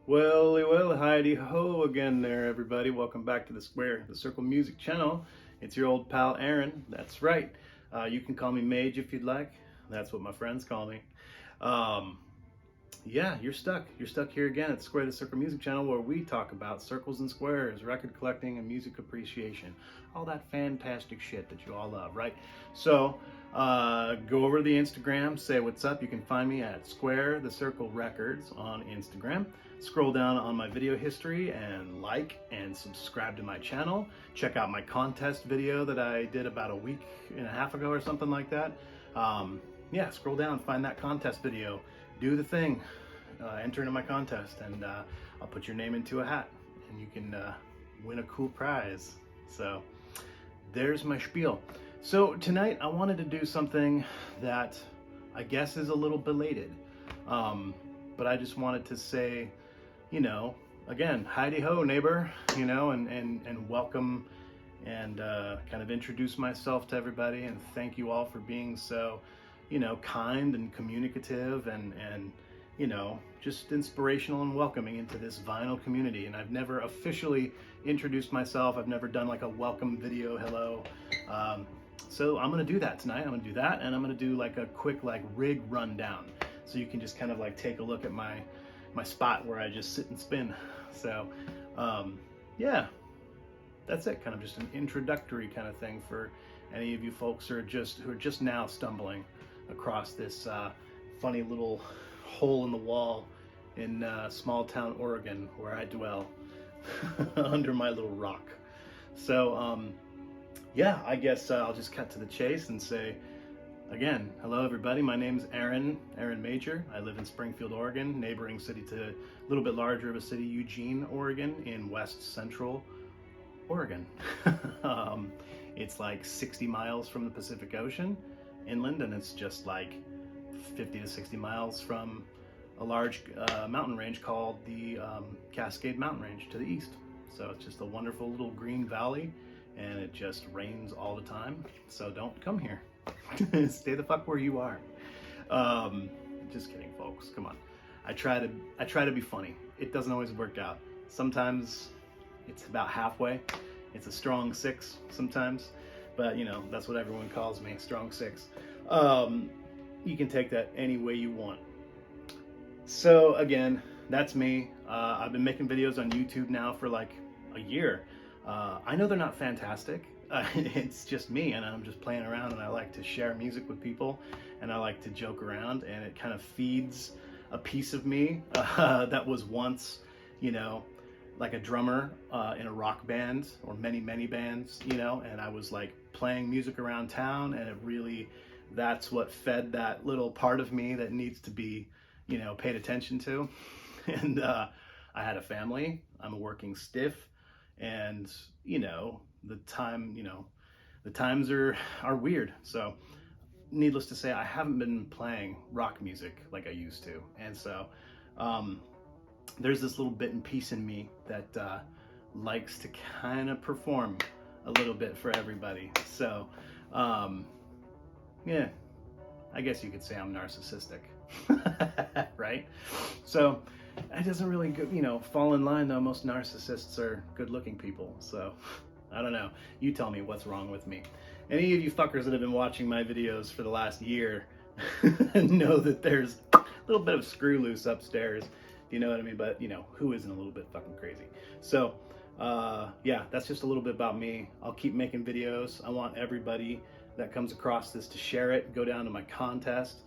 Well, Heidi ho again there, everybody. Welcome back to the Square, the Circle Music channel. It's your old pal Aaron. That's right. You can call me Mage if you'd like. That's what my friends call me. Um, yeah, you're stuck. You're stuck here again at Square, the Circle Music channel, where we talk about circles and squares, record collecting, and music appreciation. All that fantastic shit that you all love, right? So, go over to the Instagram, say what's up. You can find me at Square the Circle Records on Instagram. Scroll down on my video history and like and subscribe to my channel. Check out my contest video that I did about a week and a half ago or something like that. Yeah, scroll down, find that contest video, do the thing, enter into my contest, and I'll put your name into a hat and you can win a cool prize. So there's my spiel. So tonight I wanted to do something that I guess is a little belated, but I just wanted to say, you know, again, Heidi ho, neighbor, you know, and welcome and kind of introduce myself to everybody and thank you all for being so, you know, kind and communicative and you know, just inspirational and welcoming into this vinyl community. And I've never officially introduced myself. I've never done like a welcome video, hello. So I'm gonna do that tonight. I'm gonna do that, and I'm gonna do like a quick like rig rundown, so you can just kind of like take a look at my spot where I just sit and spin. So yeah, that's it. Kind of just an introductory kind of thing for any of you folks who are just now stumbling across this funny little hole in the wall in small town Oregon where I dwell under my little rock. So yeah, I guess I'll just cut to the chase and say, again, hello everybody, my name's Aaron Major. I live in Springfield, Oregon, neighboring city to a little bit larger of a city, Eugene, Oregon, in west central Oregon. It's like 60 miles from the Pacific Ocean inland, and it's just like 50 to 60 miles from a large mountain range called the Cascade Mountain Range to the east. So it's just a wonderful little green valley, and it just rains all the time, so don't come here. Stay the fuck where you are. Just kidding, folks. Come on. I try to be funny. It doesn't always work out. Sometimes it's about halfway. It's a strong 6 sometimes, but you know, that's what everyone calls me, strong 6. You can take that any way you want. So again, that's me. I've been making videos on YouTube now for like a year. I know they're not fantastic. It's just me, and I'm just playing around, and I like to share music with people, and I like to joke around, and it kind of feeds a piece of me that was once, you know, like a drummer in a rock band or many bands, you know, and I was like playing music around town, and it really, that's what fed that little part of me that needs to be, you know, paid attention to. And I had a family. I'm a working stiff, and you know, the times are weird. So needless to say, I haven't been playing rock music like I used to, and so there's this little bit and piece in me that likes to kind of perform a little bit for everybody. So yeah, I guess you could say I'm narcissistic. Right? So it doesn't really, you know, fall in line though. Most narcissists are good-looking people, so I don't know. You tell me what's wrong with me. Any of you fuckers that have been watching my videos for the last year know that there's a little bit of screw loose upstairs, you know what I mean? But you know, who isn't a little bit fucking crazy? So yeah, that's just a little bit about me. I'll keep making videos. I want everybody that comes across this to share it, go down to my contest,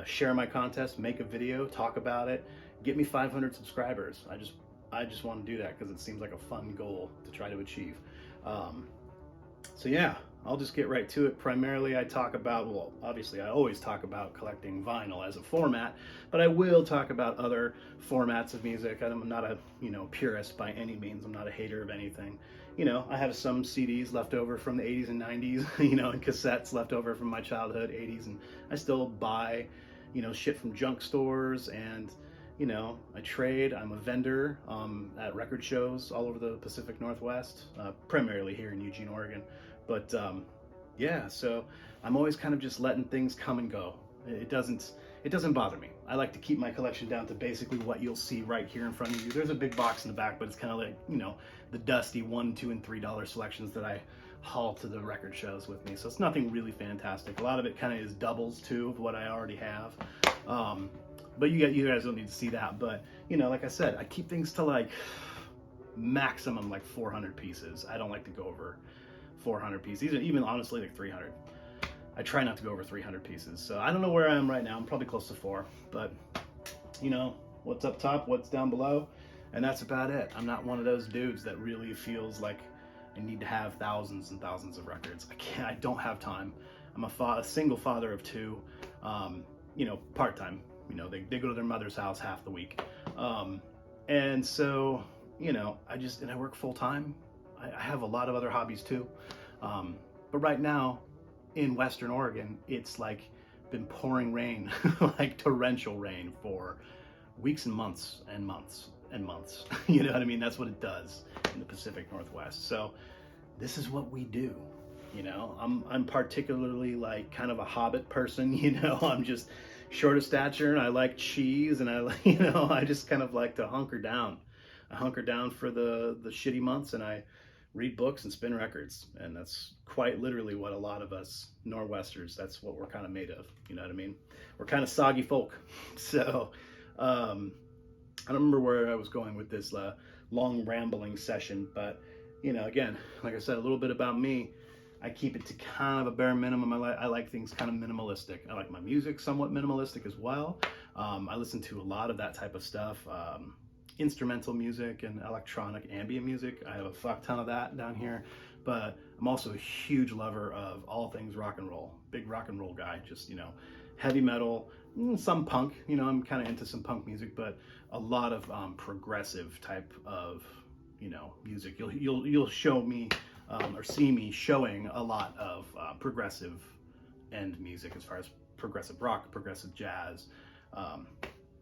share my contest, make a video, talk about it, get me 500 subscribers. I just want to do that because it seems like a fun goal to try to achieve. So yeah, I'll just get right to it. Primarily I talk about, well, obviously I always talk about collecting vinyl as a format, but I will talk about other formats of music. I'm not a, you know, purist by any means. I'm not a hater of anything. You know, I have some CDs left over from the 80s and 90s, you know, and cassettes left over from my childhood, 80s, and I still buy, you know, shit from junk stores, and you know, I trade. I'm a vendor at record shows all over the Pacific Northwest, primarily here in Eugene, Oregon. But yeah, so I'm always kind of just letting things come and go. It doesn't bother me. I like to keep my collection down to basically what you'll see right here in front of you. There's a big box in the back, but it's kind of like, you know, the dusty $1, $2, and $3 selections that I haul to the record shows with me. So it's nothing really fantastic. A lot of it kind of is doubles too of what I already have. But you guys don't need to see that. But, you know, like I said, I keep things to like maximum like 400 pieces. I don't like to go over 400 pieces, even honestly like 300. I try not to go over 300 pieces. So I don't know where I am right now. I'm probably close to 4, but you know, what's up top, what's down below, and that's about it. I'm not one of those dudes that really feels like I need to have thousands and thousands of records. I don't have time. I'm a single father of 2, you know, part-time. You know, they go to their mother's house half the week. And so, you know, I work full-time. I have a lot of other hobbies too. But right now, in Western Oregon, it's like been pouring rain, like torrential rain for weeks and months and months and months. You know what I mean? That's what it does in the Pacific Northwest. So this is what we do. You know, I'm particularly like kind of a hobbit person. You know, I'm just short of stature and I like cheese, and you know, I just kind of like to hunker down. I hunker down for the shitty months, and I read books and spin records, and that's quite literally what a lot of us Nor'westers, that's what we're kind of made of, you know what I mean? We're kind of soggy folk. So I don't remember where I was going with this long rambling session, but you know, again, like I said, a little bit about me. I keep it to kind of a bare minimum. I like things kind of minimalistic. I like my music somewhat minimalistic as well. I listen to a lot of that type of stuff. Instrumental music and electronic ambient music. I have a fuck ton of that down here, but I'm also a huge lover of all things rock and roll. Big rock and roll guy. Just, you know, heavy metal, some punk. You know, I'm kind of into some punk music, but a lot of progressive type of, you know, music. You'll show me or see me showing a lot of progressive end music, as far as progressive rock, progressive jazz.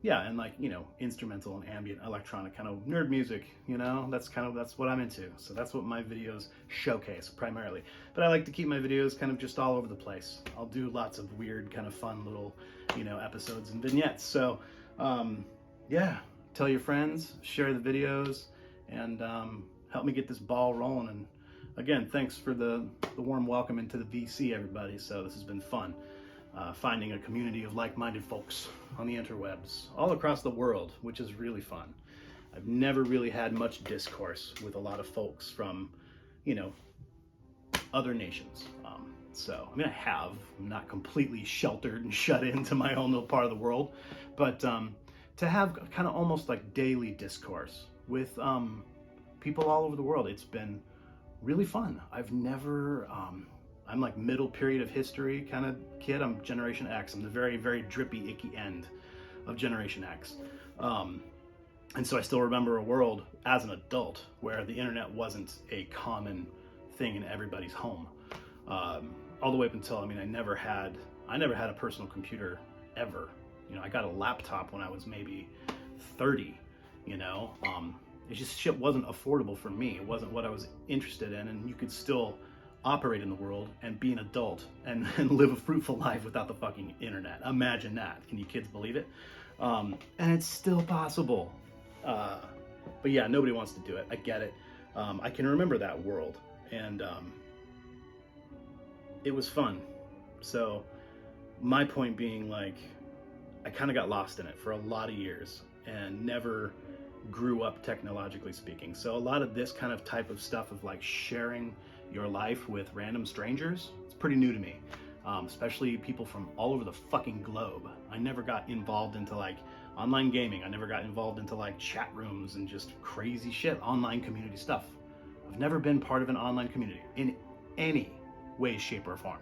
Yeah, and like, you know, instrumental and ambient electronic kind of nerd music, you know, that's what I'm into. So that's what my videos showcase primarily. But I like to keep my videos kind of just all over the place. I'll do lots of weird kind of fun little, you know, episodes and vignettes. So yeah, tell your friends, share the videos, and help me get this ball rolling. And again, thanks for the warm welcome into the VC, everybody. So this has been fun. Finding a community of like-minded folks on the interwebs all across the world, which is really fun. I've never really had much discourse with a lot of folks from, you know, other nations. So, I mean, I'm not completely sheltered and shut into my own little part of the world, but to have kind of almost like daily discourse with people all over the world, it's been really fun. I've never... I'm like middle period of history kind of kid. I'm Generation X. I'm the very, very drippy, icky end of Generation X. And so I still remember a world as an adult where the internet wasn't a common thing in everybody's home. All the way up until, I mean, I never had a personal computer ever. You know, I got a laptop when I was maybe 30, you know. It just shit wasn't affordable for me. It wasn't what I was interested in, and you could still operate in the world and be an adult and live a fruitful life without the fucking internet. Imagine that. Can you kids believe it? And it's still possible. But yeah, nobody wants to do it. I get it. I can remember that world, and it was fun. So my point being, like, I kind of got lost in it for a lot of years and never grew up technologically speaking. So a lot of this kind of type of stuff of like sharing your life with random strangers, it's pretty new to me, especially people from all over the fucking globe. I never got involved into like online gaming. I never got involved into like chat rooms and just crazy shit, online community stuff. I've never been part of an online community in any way, shape, or form,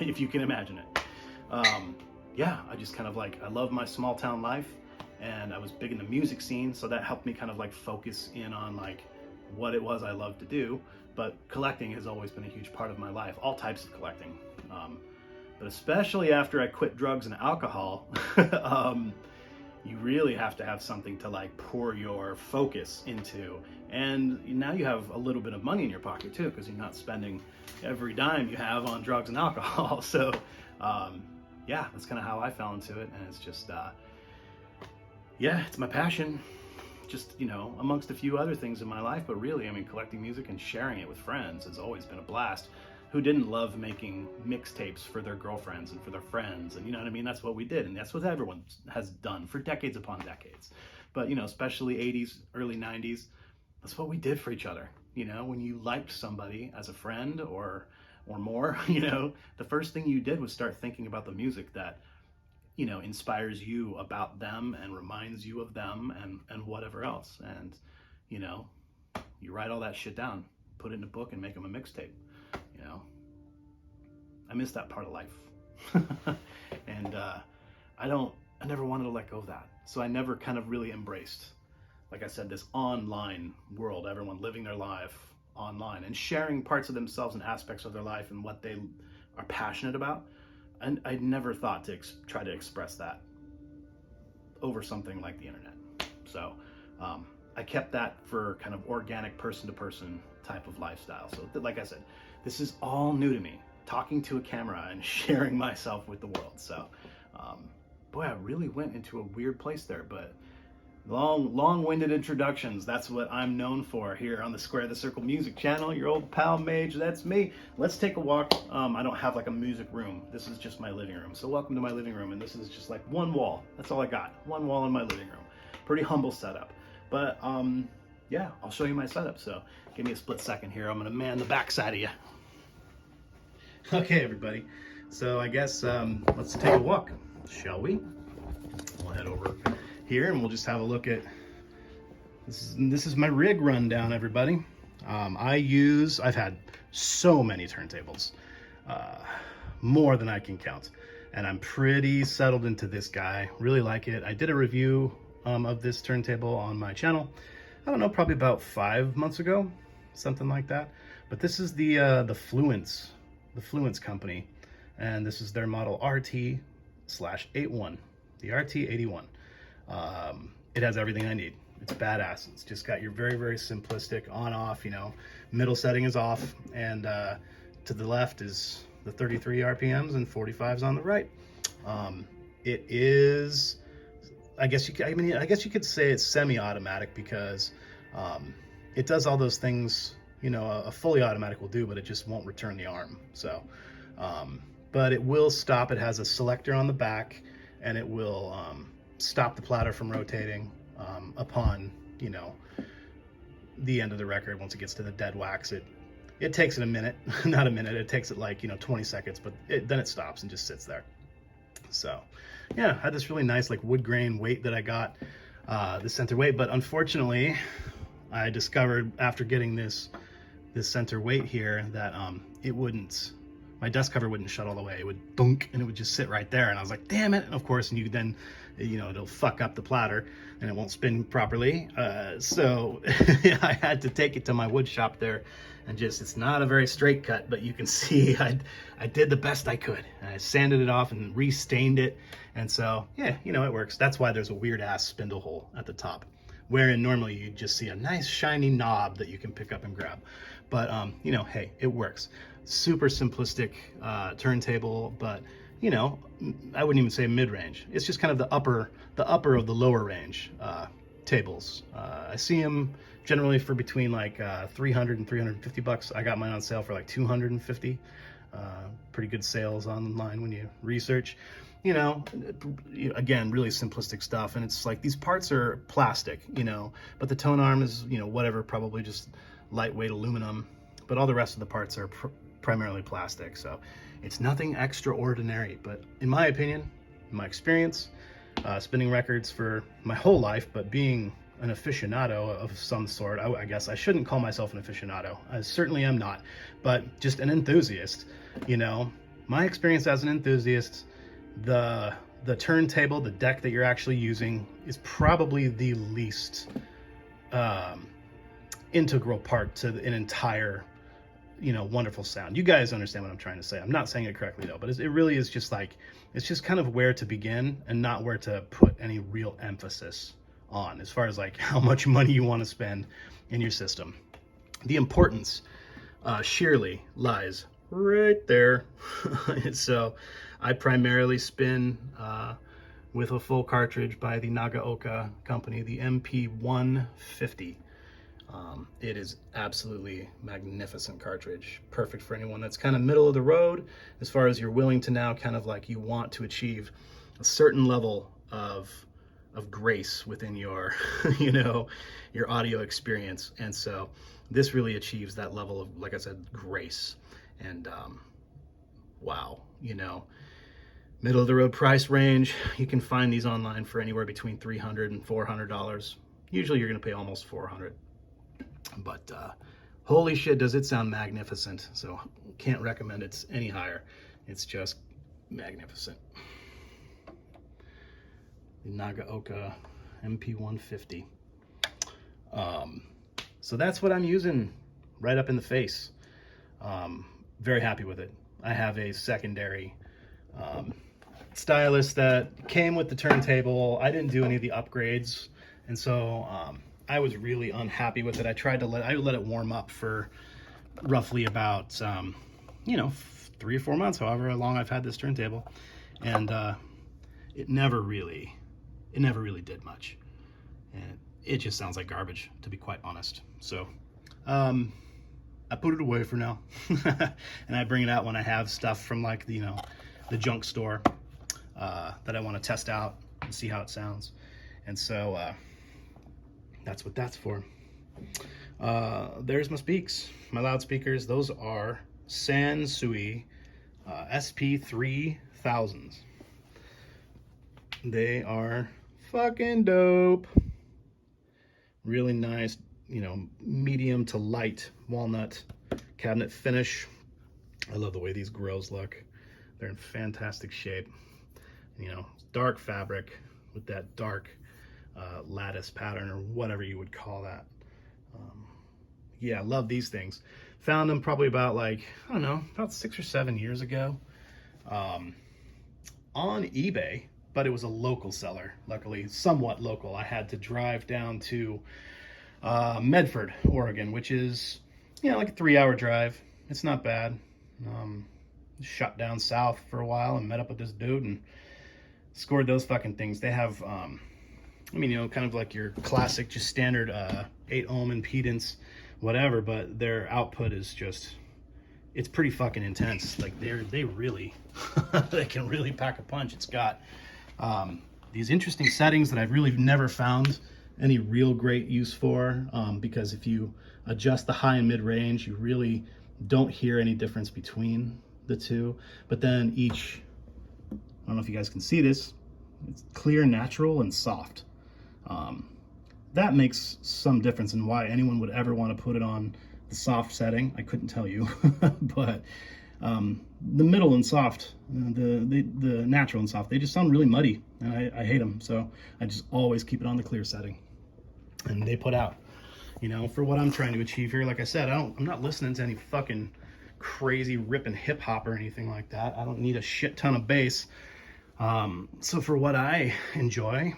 if you can imagine it. Yeah, I just kind of like, I love my small town life, and I was big in the music scene, so that helped me kind of like focus in on like what it was I loved to do. But collecting has always been a huge part of my life, all types of collecting. But especially after I quit drugs and alcohol, you really have to have something to like pour your focus into. And now you have a little bit of money in your pocket too, because you're not spending every dime you have on drugs and alcohol. So yeah, that's kind of how I fell into it. And it's just, yeah, it's my passion. Just, you know, amongst a few other things in my life, but really, I mean, collecting music and sharing it with friends has always been a blast. Who didn't love making mixtapes for their girlfriends and for their friends? And you know what I mean? That's what we did, and that's what everyone has done for decades upon decades. But, you know, especially 80s, early 90s, that's what we did for each other. You know, when you liked somebody as a friend or more, you know, the first thing you did was start thinking about the music that, you know, inspires you about them and reminds you of them and whatever else. And, you know, you write all that shit down, put it in a book and make them a mixtape. You know, I miss that part of life. And I never wanted to let go of that. So I never kind of really embraced, like I said, this online world, everyone living their life online and sharing parts of themselves and aspects of their life and what they are passionate about. And I never thought to try to express that over something like the internet. So I kept that for kind of organic person-to-person type of lifestyle. So like I said, this is all new to me, talking to a camera and sharing myself with the world. So boy, I really went into a weird place there, but long-winded introductions, that's what I'm known for here on the Square the Circle Music channel. Your old pal Mage, that's me. Let's take a walk. I don't have like a music room. This is just my living room. So welcome to my living room, and this is just like one wall. That's all I got. One wall in my living room. Pretty humble setup. But yeah, I'll show you my setup. So give me a split second here. I'm gonna man the backside of you. Okay, everybody. So I guess let's take a walk, shall we? We'll head over here and we'll just have a look at this is my rig rundown, everybody. I've had so many turntables, more than I can count, and I'm pretty settled into this guy. Really like it. I did a review of this turntable on my channel, I don't know, probably about 5 months ago, something like that. But this is the Fluence company, and this is their model RT/81, the RT81. It has everything I need. It's badass. It's just got your very, very simplistic on-off, you know, middle setting is off, and to the left is the 33 RPMs and 45s on the right. It is, I guess you could say it's semi-automatic because it does all those things, you know, a fully automatic will do, but it just won't return the arm. So, but it will stop. It has a selector on the back, and it will stop the platter from rotating upon, you know, the end of the record. Once it gets to the dead wax, it takes it a minute, not a minute, it takes it like, you know, 20 seconds, but then it stops and just sits there. So yeah, I had this really nice like wood grain weight that I got, the center weight, but unfortunately I discovered after getting this center weight here that my desk cover wouldn't shut all the way. It would dunk and it would just sit right there. And I was like, damn it. And of course, you then, you know, it'll fuck up the platter and it won't spin properly. So I had to take it to my wood shop there and it's not a very straight cut, but you can see I did the best I could. I sanded it off and re-stained it. And so, yeah, you know, it works. That's why there's a weird ass spindle hole at the top, wherein normally you just see a nice shiny knob that you can pick up and grab. But, you know, hey, it works. Super simplistic turntable, but, you know, I wouldn't even say mid-range. It's just kind of the upper of the lower range tables. I see them generally for between like 300 and 350 bucks. I got mine on sale for like 250. Pretty good sales online when you research. You know, again, really simplistic stuff, and it's like these parts are plastic, you know, but the tone arm is, you know, whatever, probably just lightweight aluminum, but all the rest of the parts are primarily plastic. So it's nothing extraordinary, but in my opinion, in my experience, spinning records for my whole life, but being an aficionado of some sort, I guess I shouldn't call myself an aficionado. I certainly am not, but just an enthusiast. You know, my experience as an enthusiast, the turntable, the deck that you're actually using is probably the least integral part to an entire, you know, wonderful sound. You guys understand what I'm trying to say. I'm not saying it correctly though, but it really is just like, it's just kind of where to begin and not where to put any real emphasis on as far as like how much money you want to spend in your system. The importance sheerly lies right there. So I primarily spin with a full cartridge by the Nagaoka company, the MP150. It is absolutely magnificent cartridge, perfect for anyone that's kind of middle of the road as far as you're willing to now kind of like you want to achieve a certain level of grace within your you know, your audio experience. And so this really achieves that level of, like I said, grace. And wow, you know, middle of the road price range, you can find these online for anywhere between $300 and $400. Usually you're gonna pay almost $400, but holy shit, does it sound magnificent. So can't recommend it any higher. It's just magnificent. The Nagaoka MP150. So that's what I'm using right up in the face. Very happy with it. I have a secondary stylus that came with the turntable. I didn't do any of the upgrades, and so I was really unhappy with it. I tried to let it warm up for roughly about you know, 3 or 4 months, however long I've had this turntable, and it never really did much, and it just sounds like garbage, to be quite honest. So I put it away for now, and I bring it out when I have stuff from, like, the, you know, the junk store that I want to test out and see how it sounds. And so that's what that's for. There's my speaks, my loudspeakers. Those are Sansui SP3000s. They are fucking dope. Really nice, you know, medium to light walnut cabinet finish. I love the way these grills look. They're in fantastic shape. You know, dark fabric with that dark lattice pattern, or whatever you would call that. Yeah, I love these things. Found them probably about, like, I don't know, about 6 or 7 years ago on eBay, but it was a local seller, luckily, somewhat local. I had to drive down to Medford, Oregon, which is, you know, like a 3-hour drive. It's not bad. Shut down south for a while and met up with this dude and scored those fucking things. They have, I mean, you know, kind of like your classic, just standard 8 ohm impedance, whatever, but their output is just, it's pretty fucking intense. Like, they really, they can really pack a punch. It's got these interesting settings that I've really never found any real great use for, because if you adjust the high and mid range, you really don't hear any difference between the two. But then each, I don't know if you guys can see this, it's clear, natural, and soft. That makes some difference in why anyone would ever want to put it on the soft setting. I couldn't tell you, but the middle and soft, the natural and soft, they just sound really muddy, and I hate them. So I just always keep it on the clear setting, and they put out, you know, for what I'm trying to achieve here. Like I said, I'm not listening to any fucking crazy ripping hip hop or anything like that. I don't need a shit ton of bass. So for what I enjoy,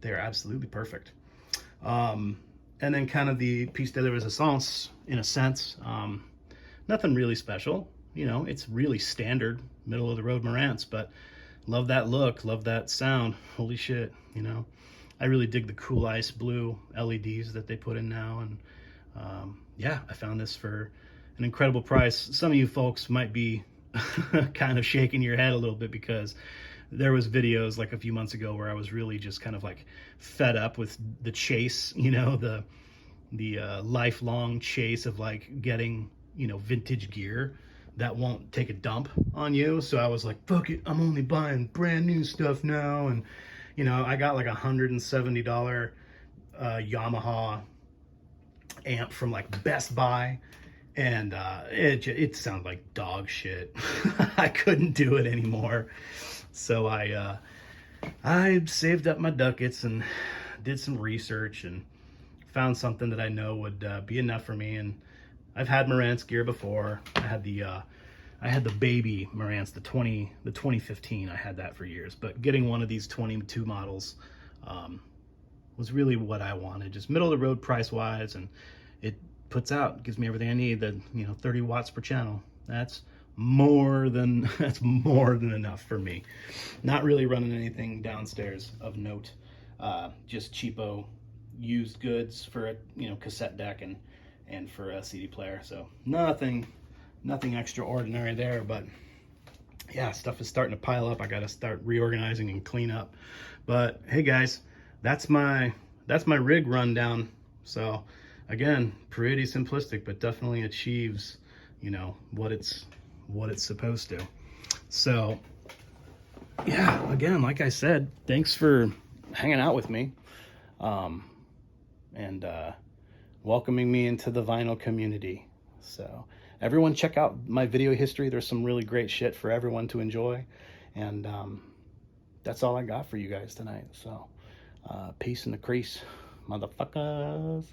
they're absolutely perfect. And then kind of the piece de resistance, in a sense, nothing really special. You know, it's really standard middle of the road Marantz, but love that look, love that sound. Holy shit, you know. I really dig the Cool Ice blue LEDs that they put in now, and yeah, I found this for an incredible price. Some of you folks might be kind of shaking your head a little bit, because there was videos like a few months ago where I was really just kind of like fed up with the chase, you know, the lifelong chase of like getting, you know, vintage gear that won't take a dump on you. So I was like, fuck it, I'm only buying brand new stuff now. And, you know, I got like $170 Yamaha amp from like Best Buy, and it sounded like dog shit. I couldn't do it anymore. So I saved up my ducats and did some research and found something that I know would be enough for me. And I've had Marantz gear before. I had the baby Marantz, the 2015. I had that for years, but getting one of these 22 models was really what I wanted. Just middle of the road price wise, and it gives me everything I need. The, you know, 30 watts per channel. That's that's more than enough for me. Not really running anything downstairs of note. Just cheapo used goods for a cassette deck and for a CD player. So nothing extraordinary there, but yeah, stuff is starting to pile up. I got to start reorganizing and clean up. But hey guys, that's my rig rundown. So again, pretty simplistic, but definitely achieves, what it's supposed to. So yeah, again, like I said, thanks for hanging out with me, and welcoming me into the vinyl community. So everyone check out my video history. There's some really great shit for everyone to enjoy. And that's all I got for you guys tonight. So peace in the crease, motherfuckers.